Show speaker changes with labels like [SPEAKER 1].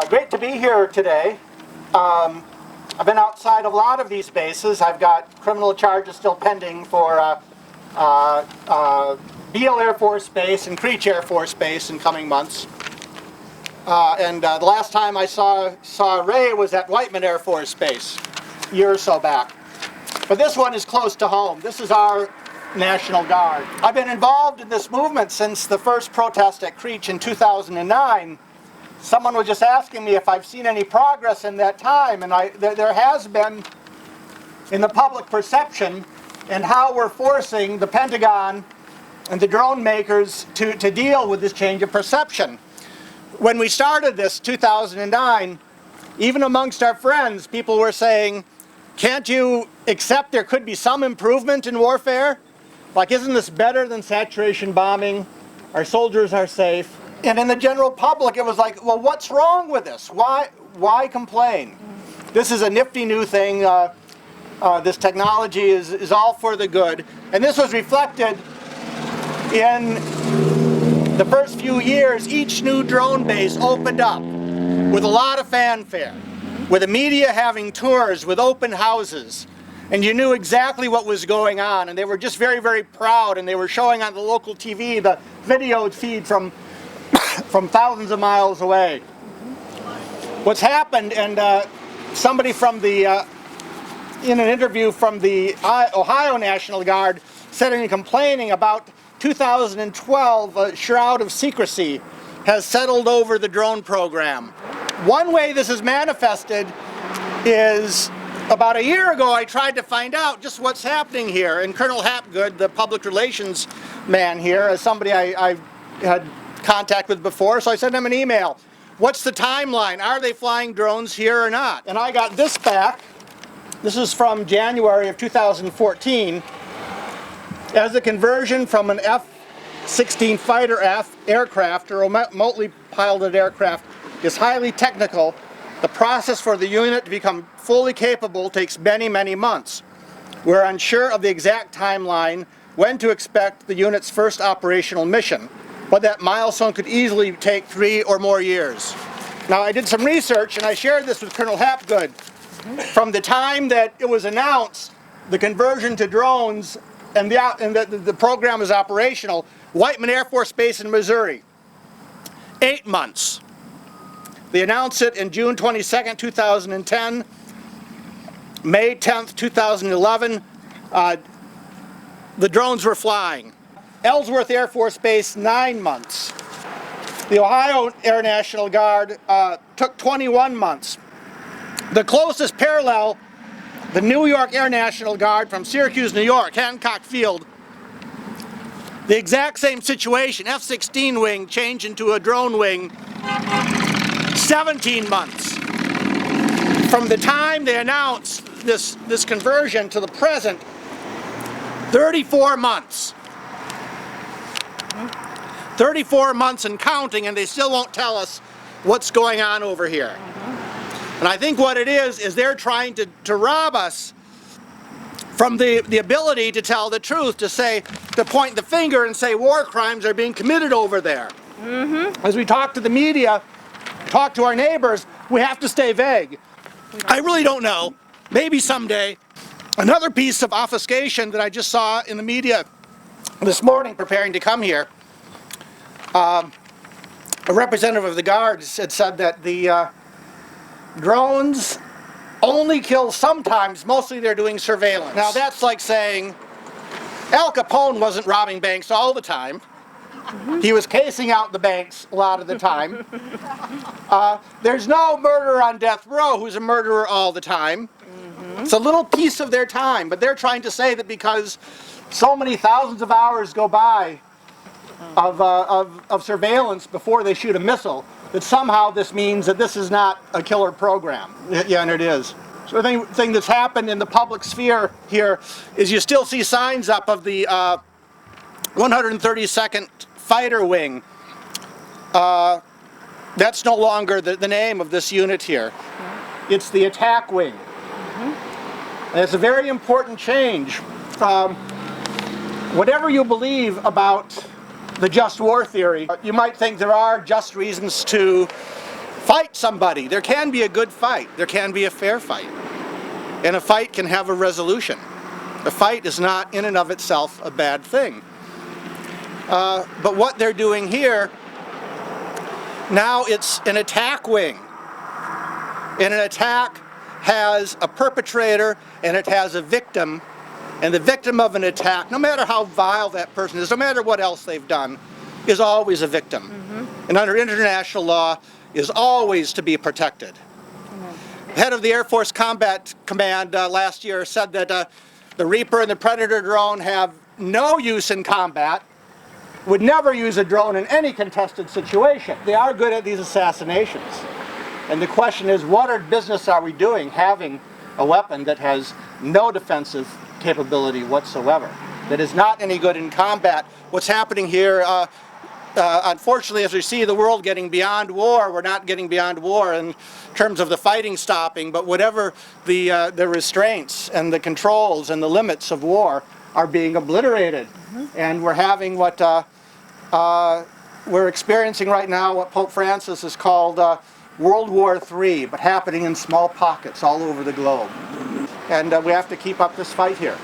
[SPEAKER 1] Great to be here today. I've been outside a lot of these bases. I've got criminal charges still pending for Beale Air Force Base and Creech Air Force Base in coming months. The last time I saw Ray was at Whiteman Air Force Base a year or so back. But this one is close to home. This is our National Guard. I've been involved in this movement since the first protest at Creech in 2009. Someone was just asking me if I've seen any progress in that time, and there has been in the public perception and how we're forcing the Pentagon and the drone makers to deal with this change of perception. When we started this 2009, even amongst our friends, people were saying, can't you accept there could be some improvement in warfare? Like, isn't this better than saturation bombing? Our soldiers are safe. And in the general public, it was like, well, what's wrong with this? Why complain? This is a nifty new thing. This technology is all for the good. And this was reflected in the first few years. Each new drone base opened up with a lot of fanfare, with the media having tours, with open houses. And you knew exactly what was going on. And they were just very, very proud. And they were showing on the local TV the video feed from thousands of miles away. What's happened, and somebody from the, in an interview from the Ohio National Guard said in complaining about 2012, a shroud of secrecy has settled over the drone program. One way this is manifested is about a year ago I tried to find out just what's happening here, and Colonel Hapgood, the public relations man here, as somebody I had contact with before, so I sent him an email. What's the timeline? Are they flying drones here or not? And I got this back. This is from January of 2014. As a conversion from an F-16 fighter aircraft or remotely piloted aircraft is highly technical, the process for the unit to become fully capable takes many, many months. We're unsure of the exact timeline when to expect the unit's first operational mission, but that milestone could easily take 3 or more years. Now, I did some research and I shared this with Colonel Hapgood. From the time that it was announced, the conversion to drones and the program is operational, Whiteman Air Force Base in Missouri, 8 months. They announced it in June 22nd, 2010, May 10th, 2011, the drones were flying. Ellsworth Air Force Base, 9 months. The Ohio Air National Guard took 21 months. The closest parallel, the New York Air National Guard from Syracuse, New York, Hancock Field, the exact same situation, F-16 wing changed into a drone wing, 17 months. From the time they announced this conversion to the present, 34 months. 34 months and counting, and they still won't tell us what's going on over here. And I think what it is they're trying to rob us from the ability to tell the truth, to point the finger and say war crimes are being committed over there. As we talk to the media, talk to our neighbors, we have to stay vague. I really don't know. Maybe someday. Another piece of obfuscation that I just saw in the media this morning preparing to come here, a representative of the Guard had said that the drones only kill sometimes, mostly they're doing surveillance. Now that's like saying Al Capone wasn't robbing banks all the time. He was casing out the banks a lot of the time. There's no murderer on death row who's a murderer all the time. It's a little piece of their time, but they're trying to say that because so many thousands of hours go by of surveillance before they shoot a missile, that somehow this means that this is not a killer program. Yeah, and it is. So the thing that's happened in the public sphere here is you still see signs up of the 132nd Fighter Wing. That's no longer the name of this unit here. It's the Attack Wing. And it's a very important change. Whatever you believe about the just war theory, you might think there are just reasons to fight somebody. There can be a good fight. There can be a fair fight. And a fight can have a resolution. A fight is not in and of itself a bad thing. But what they're doing here, now it's an attack wing. And an attack has a perpetrator and it has a victim. And the victim of an attack, no matter how vile that person is, no matter what else they've done, is always a victim. And under international law, is always to be protected. The head of the Air Force Combat Command last year said that the Reaper and the Predator drone have no use in combat, would never use a drone in any contested situation. They are good at these assassinations. And the question is, what business are we doing having a weapon that has no defensive capability whatsoever, that is not any good in combat? What's happening here, unfortunately, as we see the world getting beyond war, we're not getting beyond war in terms of the fighting stopping, but whatever the restraints and the controls and the limits of war are being obliterated. And we're having what we're experiencing right now, what Pope Francis has called World War III, but happening in small pockets all over the globe. And we have to keep up this fight here.